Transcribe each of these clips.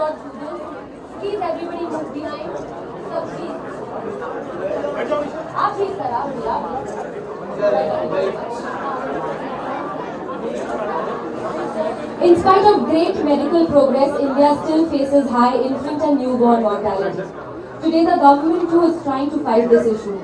not do this. Please everybody move behind. So please. Please sir, In spite of great medical progress, India still faces high infant and newborn mortality. Today the government too is trying to fight this issue.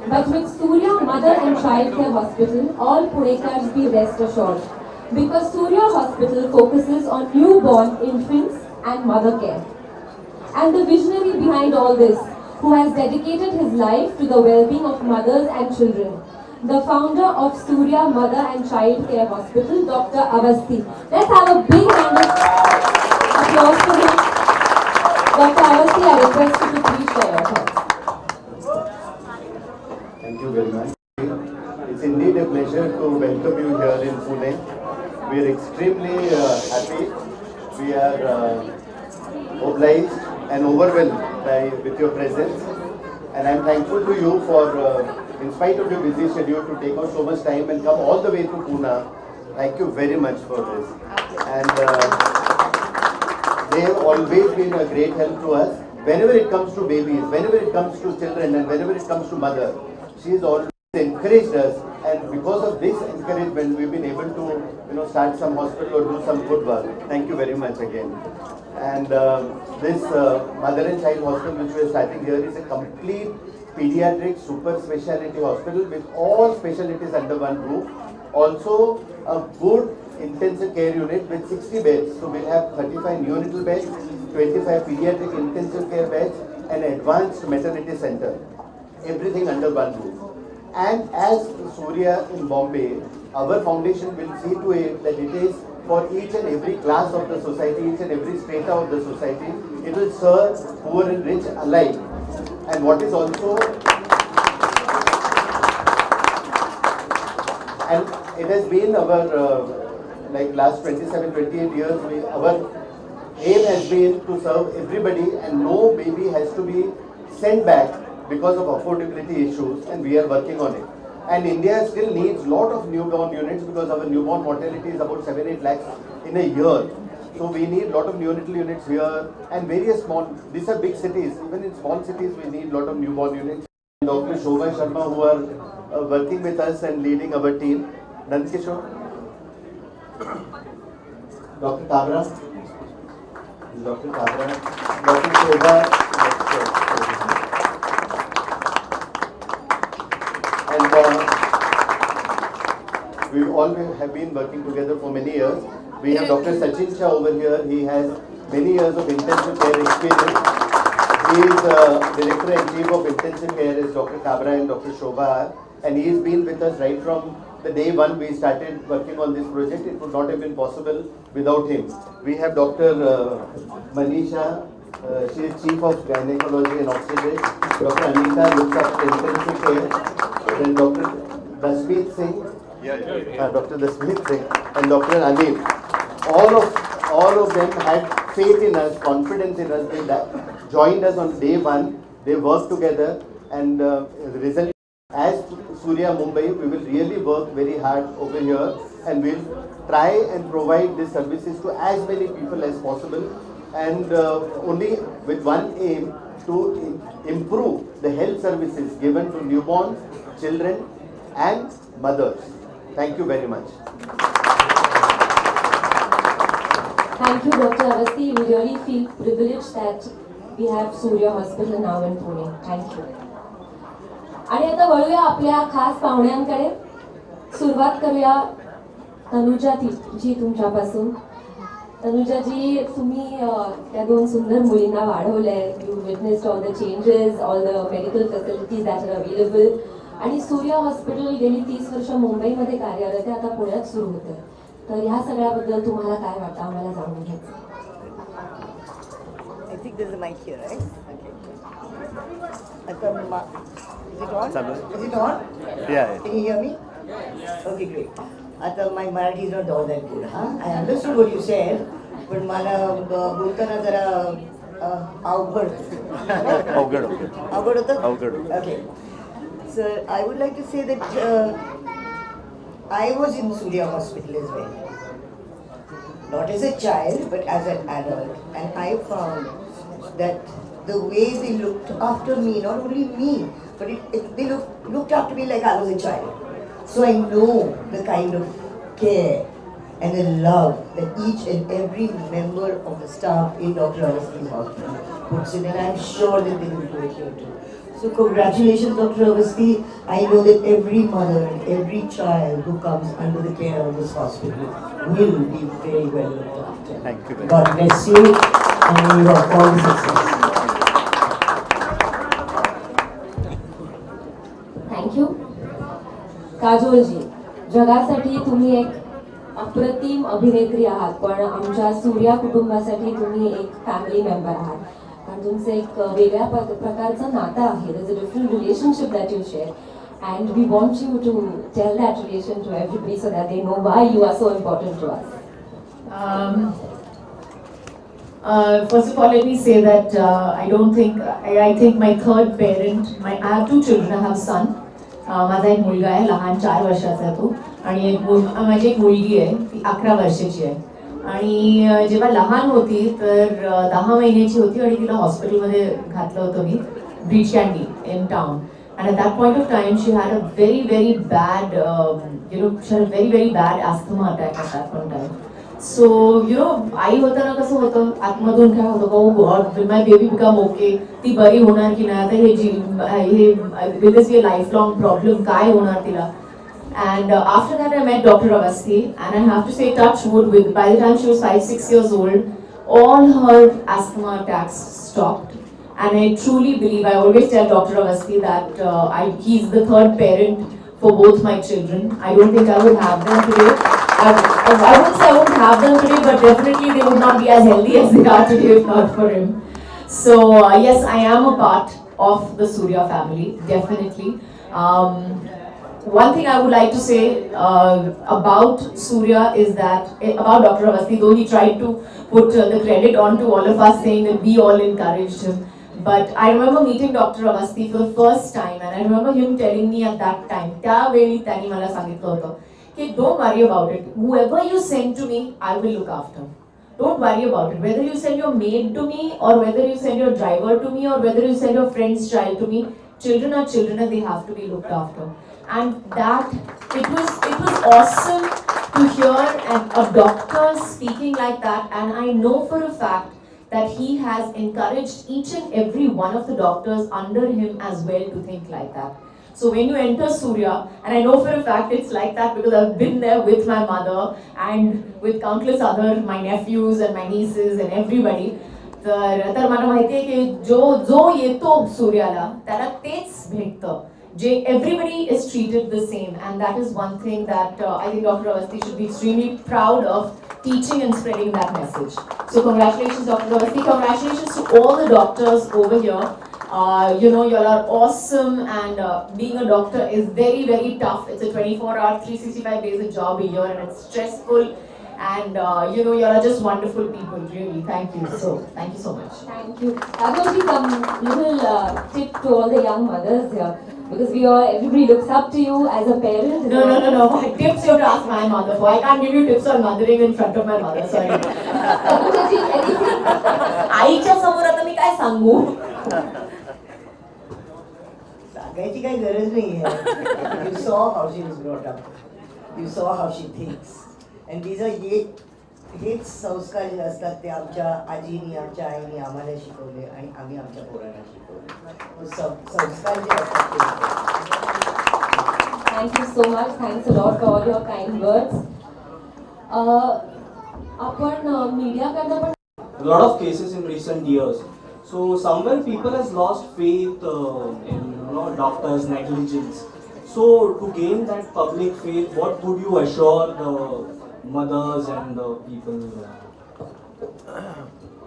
But with Surya Mother and Child Care Hospital, all Punekars be rest assured. Because Surya Hospital focuses on newborn infants and mother care. And the visionary behind all this, who has dedicated his life to the well-being of mothers and children, the founder of Surya Mother and Child Care Hospital, Dr. Awasthi. Let's have a big round of applause for him. Dr. Awasthi, I request you to please share your thoughts. Thank you very much. It's indeed a pleasure to welcome you here in Pune. We are extremely happy. We are obliged and overwhelmed with your presence. And I am thankful to you for, in spite of your busy schedule, to take out so much time and come all the way to Pune. Thank you very much for this. And they have always been a great help to us. Whenever it comes to babies, whenever it comes to children, and whenever it comes to mother, she has always encouraged us. And because of this encouragement, we've been able to, start some hospital or do some good work. Thank you very much again. And this Mother and Child Hospital, which we are starting here, is a complete pediatric super specialty hospital with all specialties under one roof. Also, a good intensive care unit with 60 beds. So we'll have 35 neonatal beds, 25 pediatric intensive care beds, and advanced maternity center. Everything under one roof. And as Surya in Bombay, our foundation will see to it that it is for each and every class of the society, each and every strata of the society. It will serve poor and rich alike. And what is also, and it has been our, last 27-28 years, our aim has been to serve everybody, and no baby has to be sent back because of affordability issues, and we are working on it. And India still needs a lot of newborn units because our newborn mortality is about 7-8 lakhs in a year. So we need a lot of neonatal units here and various small, these are big cities, even in small cities we need a lot of newborn units. Dr. Shobha Sharma, who are working with us and leading our team. Nandkishore. Dr. Kabra. Dr. Kabra. Dr. Shobha. And we all have been working together for many years. We have Dr. Sachin Shah over here. He has many years of intensive care experience. He is Director and Chief of Intensive Care as Dr. Kabra and Dr. Shobha. And he has been with us right from the day one we started working on this project. It would not have been possible without him. We have Dr. Manisha. She is Chief of Gynecology and Obstetrics. Dr. Anita looks after intensive care. Then Dr. Dasmeet Singh. Dr. Dasmeet Singh and Dr. Anil. All of them had faith in us, confidence in us. They joined us on day one. They worked together, and the result, as Surya Mumbai, we will really work very hard over here, and we'll try and provide these services to as many people as possible, and only with one aim, to improve the health services given to newborn children and mothers. Thank you very much. Thank you, Dr. Awasthi. We really feel privileged that we have Surya Hospital now in Pune. Thank you. आणि आता वळूया आपल्या खास पाहुण्यांकडे. सुरुवात करूया तनुजा जी तुमच्यापासून. तनुजा जी, तुम्ही त्या दोन सुंदर मुलींना वाढवलंय. You witnessed all the changes, all the medical facilities that are available. आणि सूर्या हॉस्पिटल गेली 30 वर्ष मुंबईमध्ये कार्यरत आहे, आता पुण्यात सुरू होतं. तर ह्या सगळ्याबद्दल तुम्हाला काय वाटतं, आम्हाला जाणून घ्यायचं. I think there's a mic here, right? Okay. Is it on? Is it on? Yeah. Can you hear me? Okay, great. My Marathi is not all that good, huh? I understood what you said, but मला बोलताना जरा अवघड होतं. Okay. So I would like to say that I was in Surya Hospital as well. not as a child, but as an adult. And I found that the way they looked after me, not only me, but they looked after me like I was a child. So I know the kind of care and the love that each and every member of the staff in Dr. Awasthi Hospital puts in, and I'm sure that they will do it here too. So congratulations, Dr. Awasthi. I know that every mother and every child who comes under the care of this hospital will be very well looked after. Thank you very God much. bless you, and may you have all the success. Thank you. काजोलजी, जगासाठी तुम्ही एक अप्रतिम अभिनेत्री आहात, पण आमच्या सूर्या कुटुंबासाठी तुम्ही एक फॅमिली मेंबर आहात. कारण तुमचं एक वेगळ्या प्रकारचं नातं आहे. There's a different relationship that you share, and we want you to tell that relation to everybody so that they know why you are so important to us. First of all, let me say that I think my third parent, I have two children. I have a son. माझा एक मुलगा आहे, लहान 4 वर्षाचा आहे तो, आणि माझी एक मुलगी आहे, ती 11 वर्षाची आहे. आणि जेव्हा लहान होती तर 10 महिन्याची होती आणि तिला हॉस्पिटलमध्ये घातलं होतं मी, Breach Candy in town. And at that point of time, she had a very bad, she had a very bad asthma attack at that point of time. So, आई होताना कसं होतं, आतमधून काय होतं, oh God, will my baby become okay? ती बरी होणार की नाही, आता will this be a lifelong problem, काय होणार तिला? And after that, I met Dr. Awasthi, and I have to say, touch wood, by the time she was 5-6 years old, all her asthma attacks stopped. And I truly believe, I always tell Dr. Awasthi that he's the third parent for both my children. I don't think I would have them today. I wouldn't say I wouldn't have them today, but definitely they would not be as healthy as they are today if not for him. So yes, I am a part of the Surya family, definitely. One thing I would like to say about Surya is that, about Dr. Awasthi, though he tried to put the credit onto all of us, saying that we all encouraged him. But I remember meeting Dr. Awasthi for the first time, and I remember him telling me at that time, त्यावेळी त्यांनी मला सांगितलं होतं की don't worry about it. Whoever you send to me, I will look after. Don't worry about it. Whether you send your maid to me, or whether you send your driver to me, or whether you send your friend's child to me, children are children and they have to be looked after. And that it was awesome to hear a doctor speaking like that, and I know for a fact that he has encouraged each and every one of the doctors under him as well to think like that. So when you enter Surya, and I know for a fact it's like that because I've been there with my mother and with countless other, my nephews and my nieces and everybody, तर मला माहिती आहे की जो येतो सूर्याला त्याला तेच भेटतं. Everybody is treated the same, and that is one thing that I think Dr. Awasthi should be extremely proud of, teaching and spreading that message. So congratulations, Dr. Awasthi. Congratulations to all the doctors over here. You all are awesome, and being a doctor is very tough. It's a 24-hour, 365 days a job a year, and it's stressful. And you are just wonderful people, really. Thank you so much. Thank you. Kajoji, some little tip to all the young mothers here, because everybody looks up to you as a parent. No. Tips you have to ask my mother for. I can't give you tips on mothering in front of my mother. Sorry. Kajoji, anything? आईच्या समोर आता मी काय सांगू? सांगायची काही गरज नाहीये. You saw how she was brought up. You saw how she thinks. And these are हेच संस्कार जे असतात ते आमच्या आजीनी, आमच्या आईनी आम्हाला शिकवले आणि आम्ही आमच्या पोरांना शिकवले. संस्कार जे असतात ते. Thank you so much. Thanks a lot for all your kind words. आपण मीडियाकडनं पण a lot of cases in recent years. So somewhere people has lost faith in doctors' negligence. So to gain that public faith, what would you assure the mothers and the people?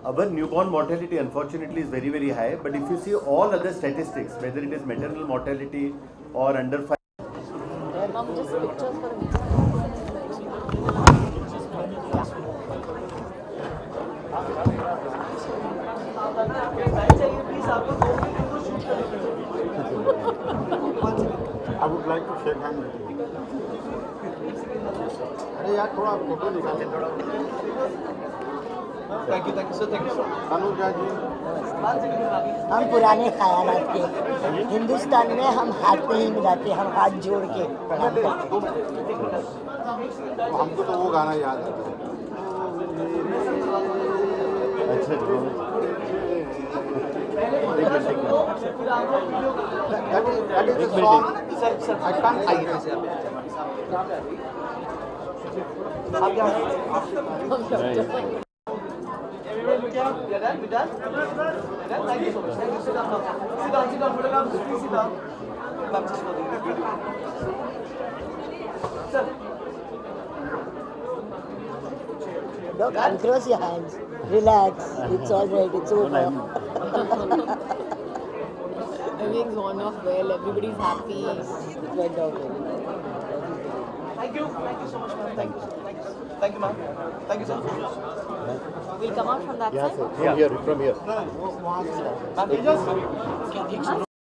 Our newborn mortality unfortunately is very high, but if you see all other statistics, whether it is maternal mortality or under 5. Mom, just pictures for me. I would like to shake hands with you. अरे यार थोड़ा photo निकाले थोड़ा। Thank you sir, thank you sir. Anuja ji, हम पुराने ख्यालात के हिंदुस्तान में हम हाथ नहीं मिलाते, हम हाथ जोड़ के प्रणाम करते हैं। हमको तो वो गाना याद आता है। अच्छा That is the song. Sir, I can't. आइए ऐसे आप क्या? We are done. We done. Thank you so much. Thank you. Sit down. Sit down. Photograph. Please sit down. I'm just for the video. Sir. Don't uncross your hands. Relax. It's all right. It's over. Everything's gone off well, everybody's happy. It went off well. Thank you so much, ma'am. Thank you, ma'am. Thank you, sir. We'll come out from that Yeah, side. sir. From here. Ma'am, you just.